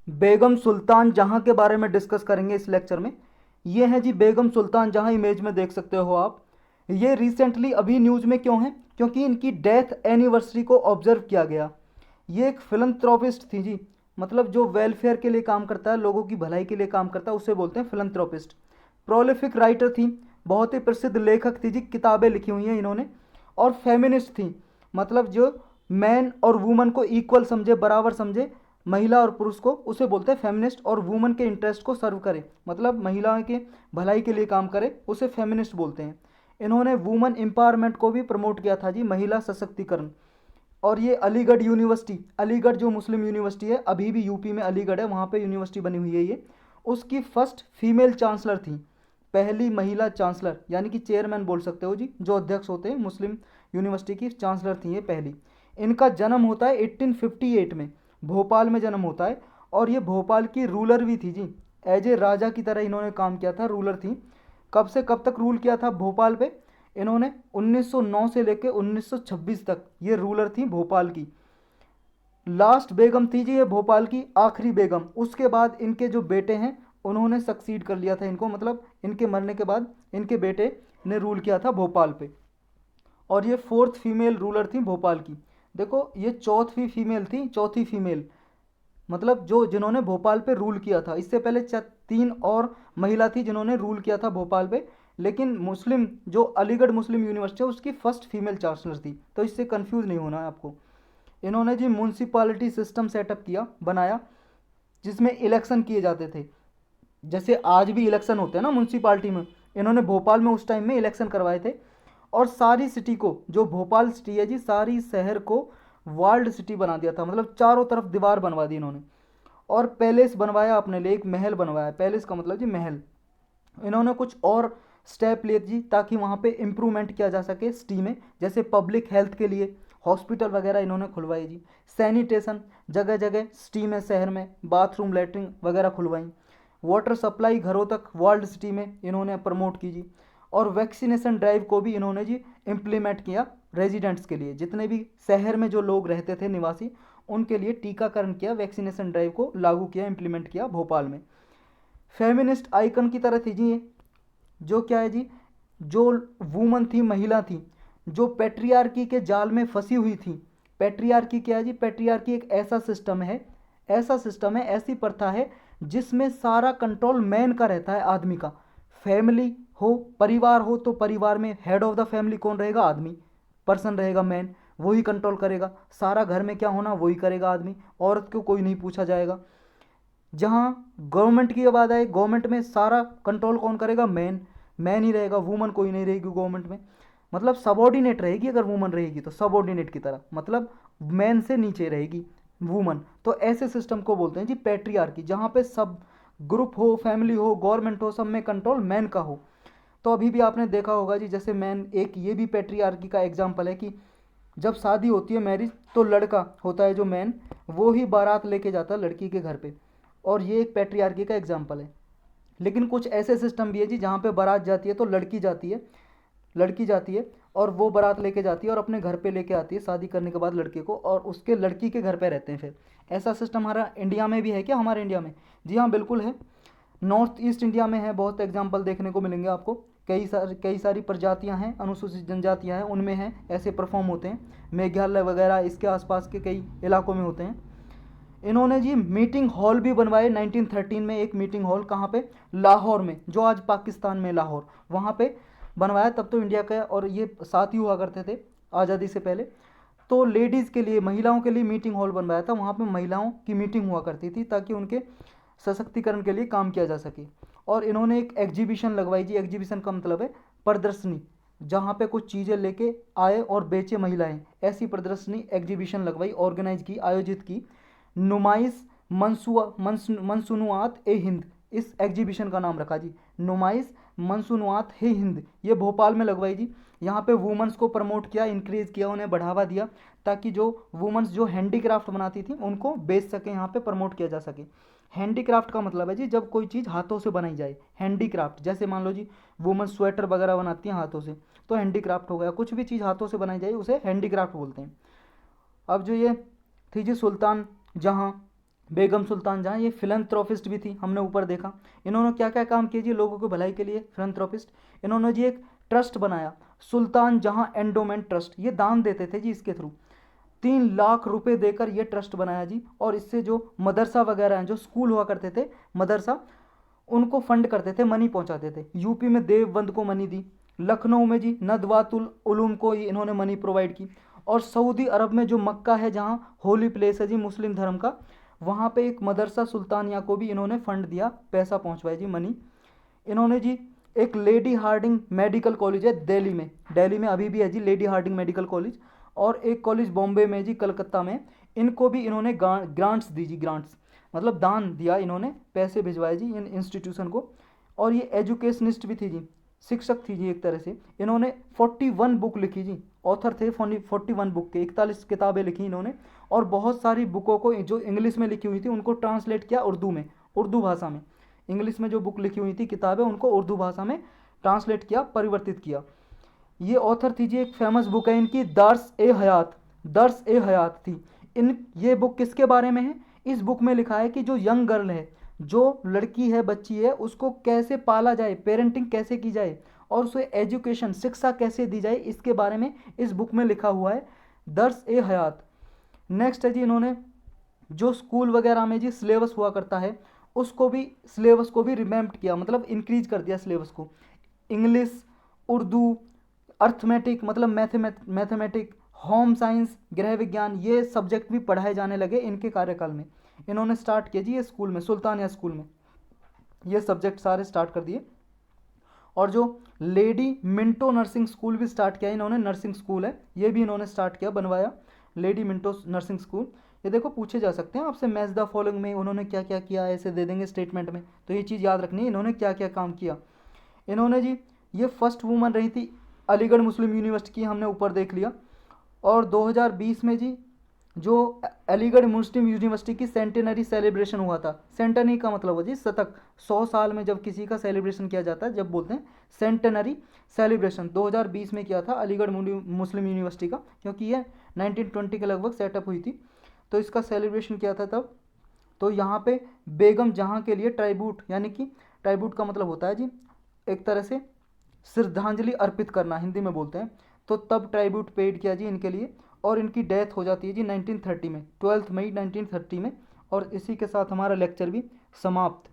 बेगम सुल्तान जहां के बारे में डिस्कस करेंगे इस लेक्चर में। ये है जी बेगम सुल्तान जहां, इमेज में देख सकते हो आप। ये रिसेंटली अभी न्यूज़ में क्यों है? क्योंकि इनकी डेथ एनिवर्सरी को ऑब्जर्व किया गया। ये एक फिलंथ्रोपिस्ट थी जी, मतलब जो वेलफेयर के लिए काम करता है, लोगों की भलाई के लिए काम करता है, उसे बोलते हैं फिलंथ्रोपिस्ट। प्रोलिफिक राइटर थी, बहुत ही प्रसिद्ध लेखक थी जी, किताबें लिखी हुई हैं इन्होंने। और फेमिनिस्ट थी, मतलब जो मैन और वुमन को इक्वल समझे, बराबर समझे, महिला और पुरुष को, उसे बोलते हैं फेमिनिस्ट। और वुमन के इंटरेस्ट को सर्व करे, मतलब महिला के भलाई के लिए काम करे, उसे फेमिनिस्ट बोलते हैं। इन्होंने वुमन एम्पावरमेंट को भी प्रमोट किया था जी, महिला सशक्तिकरण। और ये अलीगढ़ यूनिवर्सिटी, अलीगढ़ जो मुस्लिम यूनिवर्सिटी है, अभी भी यूपी में अलीगढ़ है, वहाँ पे यूनिवर्सिटी बनी हुई है ये, उसकी फर्स्ट फीमेल चांसलर थी, पहली महिला चांसलर, यानी कि चेयरमैन बोल सकते हो जी, जो अध्यक्ष होते हैं मुस्लिम यूनिवर्सिटी की, चांसलर थी ये पहली। इनका जन्म होता है 1858 में, भोपाल में जन्म होता है। और ये भोपाल की रूलर भी थी जी, एज ए राजा की तरह इन्होंने काम किया था, रूलर थी। कब से कब तक रूल किया था भोपाल पे? इन्होंने 1909 से लेकर 1926 तक ये रूलर थी भोपाल की। लास्ट बेगम थी जी ये भोपाल की, आखिरी बेगम। उसके बाद इनके जो बेटे हैं उन्होंने सक्सीड कर लिया था इनको, मतलब इनके मरने के बाद इनके बेटे ने रूल किया था भोपाल पे। और ये फोर्थ फीमेल रूलर थी भोपाल की। देखो ये चौथी फीमेल थी, चौथी फीमेल, मतलब जो जिन्होंने भोपाल पे रूल किया था। इससे पहले तीन और महिला थी जिन्होंने रूल किया था भोपाल पे, लेकिन मुस्लिम जो अलीगढ़ मुस्लिम यूनिवर्सिटी है उसकी फर्स्ट फीमेल चांसलर थी, तो इससे कंफ्यूज नहीं होना है आपको। इन्होंने जी म्यूनसिपालिटी सिस्टम सेटअप किया, बनाया, जिसमें इलेक्शन किए जाते थे, जैसे आज भी इलेक्शन होते हैं ना म्यूनसिपालिटी में। इन्होंने भोपाल में उस टाइम में इलेक्शन करवाए थे। और सारी सिटी को, जो भोपाल सिटी है जी, सारी शहर को वर्ल्ड सिटी बना दिया था, मतलब चारों तरफ दीवार बनवा दी इन्होंने। और पैलेस बनवाया अपने लिए, एक महल बनवाया, पैलेस का मतलब जी महल। इन्होंने कुछ और स्टेप लिए जी ताकि वहाँ पे इम्प्रूवमेंट किया जा सके सिटी में, जैसे पब्लिक हेल्थ के लिए हॉस्पिटल वगैरह इन्होंने खुलवाई जी। सैनिटेशन, जगह जगह सिटी में, शहर में बाथरूम लैट्रिन वगैरह खुलवाई। वाटर सप्लाई घरों तक वर्ल्ड सिटी में इन्होंने प्रमोट की जी। और वैक्सीनेशन ड्राइव को भी इन्होंने जी इम्प्लीमेंट किया, रेजिडेंट्स के लिए, जितने भी शहर में जो लोग रहते थे निवासी, उनके लिए टीकाकरण किया, वैक्सीनेशन ड्राइव को लागू किया, इम्प्लीमेंट किया भोपाल में। फेमिनिस्ट आइकन की तरह थी जी ये, जो क्या है जी, जो वुमन थी, महिला थी, जो पेट्रियार्की के जाल में फंसी हुई थी। पेट्रियार्की क्या है जी? पेट्रियार्की एक ऐसा सिस्टम है, ऐसा सिस्टम है, ऐसी प्रथा है जिसमें सारा कंट्रोल मैन का रहता है, आदमी का। फैमिली हो, परिवार हो, तो परिवार में हेड ऑफ द फैमिली कौन रहेगा? आदमी, पर्सन रहेगा, मैन, वही कंट्रोल करेगा सारा। घर में क्या होना वही करेगा आदमी, औरत को कोई नहीं पूछा जाएगा। जहाँ गवर्नमेंट की बात आए, गवर्नमेंट में सारा कंट्रोल कौन करेगा? मैन, मैन ही रहेगा, वुमन कोई नहीं रहेगी गवर्नमेंट में। मतलब सबॉर्डिनेट रहेगी, अगर वुमन रहेगी तो सबॉर्डिनेट की तरह, मतलब मैन से नीचे रहेगी वुमन। तो ऐसे सिस्टम को बोलते हैं जी पैट्रियार्की, जहाँ पे सब ग्रुप हो, फैमिली हो, गवर्नमेंट हो, सब में कंट्रोल मैन का हो। तो अभी भी आपने देखा होगा जी, जैसे मैन, एक ये भी पैट्रियार्की का एग्जाम्पल है कि जब शादी होती है, मैरिज, तो लड़का होता है जो मैन, वो ही बारात लेके जाता है लड़की के घर पे। और ये एक पैट्रियार्की का एग्जाम्पल है। लेकिन कुछ ऐसे सिस्टम भी है जी जहाँ पे बारात जाती है तो लड़की जाती है, लड़की जाती है और वो बारात लेके जाती है और अपने घर पे लेके आती है शादी करने के बाद लड़के को, और उसके लड़की के घर पे रहते हैं फिर। ऐसा सिस्टम हमारा इंडिया में भी है क्या? हमारे इंडिया में जी हाँ बिल्कुल है। नॉर्थ ईस्ट इंडिया में है, बहुत एग्जाम्पल देखने को मिलेंगे आपको। कई सारी प्रजातियां हैं, अनुसूचित जनजातियां हैं, उनमें हैं, ऐसे परफॉर्म होते हैं। मेघालय वगैरह इसके आसपास के कई इलाकों में होते हैं। इन्होंने जी मीटिंग हॉल भी बनवाए 1913 में, एक मीटिंग हॉल, कहाँ पे? लाहौर में, जो आज पाकिस्तान में लाहौर, वहाँ पे बनवाया। तब तो इंडिया का और ये साथ ही हुआ करते थे आज़ादी से पहले। तो लेडीज़ के लिए, महिलाओं के लिए मीटिंग हॉल बनवाया था, वहाँ पे महिलाओं की मीटिंग हुआ करती थी ताकि उनके सशक्तिकरण के लिए काम किया जा सके। और इन्होंने एक एग्जीबिशन लगवाई जी, एग्जीबिशन का मतलब है प्रदर्शनी, जहाँ पे कुछ चीज़ें लेके आए और बेचे महिलाएं, ऐसी प्रदर्शनी, एग्जीबिशन लगवाई, ऑर्गेनाइज की, आयोजित की। नुमाइश मनसूनुआत ए हिंद, इस एग्जीबिशन का नाम रखा जी, नुमाइश मनसूनुआत हे हिंद। ये भोपाल में लगवाई जी। यहाँ पे वुमेंस को प्रमोट किया, इंक्रीज किया, उन्हें बढ़ावा दिया, ताकि जो वुमेंस जो हैंडीक्राफ्ट बनाती थी उनको बेच सकें, यहाँ पे प्रमोट किया जा सके। हैंडीक्राफ्ट का मतलब है जी जब कोई चीज़ हाथों से बनाई जाए, हैंडीक्राफ्ट। जैसे मान लो जी वुमेन स्वेटर वगैरह बनाती हैं हाथों से, तो हैंडीक्राफ्ट हो गया। कुछ भी चीज़ हाथों से बनाई जाए उसे हैंडीक्राफ्ट बोलते हैं। अब जो ये थी जी सुल्तान जहाँ, बेगम सुल्तान जहाँ ये फिलंथ्रोपिस्ट भी थी, हमने ऊपर देखा। इन्होंने क्या क्या काम किए जी लोगों की भलाई के लिए, फिलंथ्रोपिस्ट। इन्होंने जी एक ट्रस्ट बनाया, सुल्तान जहाँ एंडोमेंट ट्रस्ट, ये दान देते थे जी इसके थ्रू। 3 लाख रुपए देकर ये ट्रस्ट बनाया जी, और इससे जो मदरसा वगैरह हैं, जो स्कूल हुआ करते थे मदरसा, उनको फंड करते थे, मनी पहुंचाते थे। यूपी में देवबंद को मनी दी, लखनऊ में जी नदवातुल उलूम को इन्होंने मनी प्रोवाइड की, और सऊदी अरब में जो मक्का है जहाँ होली प्लेस है जी मुस्लिम धर्म का, वहाँ पे एक मदरसा सुल्तानिया को भी इन्होंने फंड दिया, पैसा पहुँचवाया जी, मनी। इन्होंने जी एक लेडी हार्डिंग मेडिकल कॉलेज है दिल्ली में अभी भी है जी लेडी हार्डिंग मेडिकल कॉलेज, और एक कॉलेज बॉम्बे में जी, कलकत्ता में, इनको भी इन्होंने ग्रांट्स दी जी, ग्रांट्स मतलब दान दिया, इन्होंने पैसे भिजवाए जी इन इंस्टीट्यूशन को। और ये एजुकेशनिस्ट भी थी जी, शिक्षक थी जी एक तरह से। इन्होंने 41 बुक लिखी जी, ऑथर थे 41 बुक के, 41 किताबें लिखी इन्होंने, और बहुत सारी बुकों को जो इंग्लिश में लिखी हुई थी उनको ट्रांसलेट किया उर्दू में, उर्दू भाषा में। इंग्लिश में जो बुक लिखी हुई थी किताबें, उनको उर्दू भाषा में ट्रांसलेट किया, परिवर्तित किया। ये ऑथर थी जी, एक फेमस बुक है इनकी, दर्स ए हयात, दर्स ए हयात थी। इन ये बुक किसके बारे में है? इस बुक में लिखा है कि जो यंग गर्ल है, जो लड़की है, बच्ची है, उसको कैसे पाला जाए, पेरेंटिंग कैसे की जाए, और उसे एजुकेशन, शिक्षा कैसे दी जाए, इसके बारे में इस बुक में लिखा हुआ है, दर्स ए हयात। नेक्स्ट है जी, इन्होंने जो स्कूल वगैरह में जी सिलेबस हुआ करता है, उसको भी, सिलेबस को भी रिवैम्प किया, मतलब इंक्रीज कर दिया सिलेबस को। इंग्लिश, उर्दू, अर्थमेटिक मतलब मैथमेटिक, होम साइंस, गृह विज्ञान, ये सब्जेक्ट भी पढ़ाए जाने लगे इनके कार्यकाल में। इन्होंने स्टार्ट किया जी ये स्कूल में, सुल्तानिया स्कूल में ये सब्जेक्ट सारे स्टार्ट कर दिए। और जो लेडी मिंटो नर्सिंग स्कूल भी स्टार्ट किया इन्होंने, नर्सिंग स्कूल है ये भी इन्होंने स्टार्ट किया, बनवाया, लेडी मिंटो नर्सिंग स्कूल। ये देखो पूछे जा सकते हैं आपसे, मैच द फॉलोइंग में उन्होंने क्या क्या किया, ऐसे दे देंगे स्टेटमेंट में, तो ये चीज़ याद रखनी है इन्होंने क्या क्या काम किया। इन्होंने जी ये फर्स्ट वूमन रही थी अलीगढ़ मुस्लिम यूनिवर्सिटी की, हमने ऊपर देख लिया। और 2020 में जी जो अलीगढ़ मुस्लिम यूनिवर्सिटी की सेंटेनरी सेलिब्रेशन हुआ था, सेंटेनरी का मतलब हो जी शतक, 100 साल में जब किसी का सेलिब्रेशन किया जाता है, जब बोलते हैं सेंटेनरी सेलिब्रेशन, 2020 में किया था अलीगढ़ मुस्लिम यूनिवर्सिटी का, क्योंकि ये 1920 के लगभग सेटअप हुई थी, तो इसका सेलिब्रेशन किया था तब। तो यहाँ पे बेगम जहाँ के लिए ट्राइब्यूट, यानी कि ट्राइब्यूट का मतलब होता है जी एक तरह से श्रद्धांजलि अर्पित करना, हिंदी में बोलते हैं, तो तब ट्राइब्यूट पेड किया जी इनके लिए। और इनकी डेथ हो जाती है जी 1930 में, 12 मई 1930 में। और इसी के साथ हमारा लेक्चर भी समाप्त।